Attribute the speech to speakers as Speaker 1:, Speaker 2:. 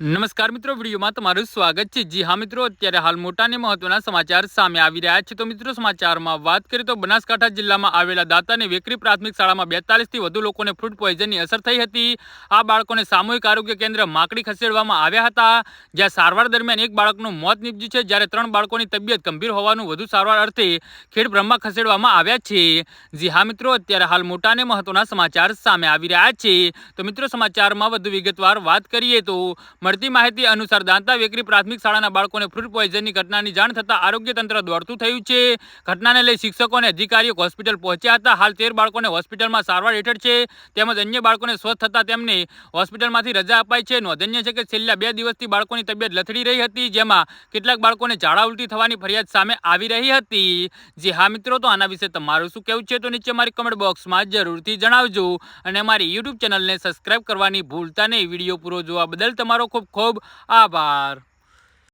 Speaker 1: નમસ્કાર મિત્રો, વિડીયોમાં તમારું સ્વાગત છે। જી હા મિત્રો, અત્યારે હાલ મોટા અને મહત્વના સમાચાર સામે આવી રહ્યા છે। તો મિત્રો, સમાચારમાં વાત કરીએ તો બનાસકાંઠા જિલ્લામાં આવેલા દાતાની વેકરી પ્રાથમિક શાળામાં 42 થી વધુ લોકોને ફૂડ પોઈઝનની અસર થઈ હતી। આ બાળકોને સામૂહિક આરોગ્ય કેન્દ્ર માકડી ખસેડવામાં આવ્યા હતા, જ્યાં સારવાર દરમિયાન એક બાળકનું મોત નીપજ્યું છે, જ્યારે 3 બાળકોની તબિયત ગંભીર હોવાનું વધુ સારવાર અર્થે ખેડબ્રહ્મા ખસેડવામાં આવ્યા છે। જી હા મિત્રો, અત્યારે હાલ મોટા અને મહત્વના સમાચાર સામે આવી રહ્યા છે। તો મિત્રો, સમાચારમાં વધુ વિગતવાર વાત કરીએ તો મળતી માહિતી અનુસાર દાંતા વેકરી પ્રાથમિક શાળાના બાળકોને ફૂડ પોઈઝનની ઘટનાની જાણ થતાં આરોગ્ય તંત્ર દોડતું થયું છે। ઘટનાને લઈ શિક્ષકો અને અધિકારીઓ હોસ્પિટલ પહોંચ્યા હતા। હાલ 13 બાળકોને હોસ્પિટલમાં સારવાર હેઠળ છે, તેમજ અન્ય બાળકોને સ્વસ્થ થતાં તેમને હોસ્પિટલમાંથી રજા અપાઈ છે। નોંધનીય છે કે છેલ્લા 2 દિવસથી બાળકોની તબિયત લથડી રહી હતી, જેમાં કેટલાક બાળકોને ઝાડા ઉલટી થવાની ફરિયાદ સામે આવી રહી હતી। જે હા મિત્રો, તો આના વિશે તમારું શું કહેવું છે તો નીચે મારી કમેન્ટ બોક્સમાં જરૂરથી જણાવજો, અને અમારી યુટ્યુબ ચેનલને સબસ્ક્રાઇબ કરવાની ભૂલતા નહીં। વિડીયો પૂરો જોવા બદલ તમારો ખૂબ ખૂબ આભાર।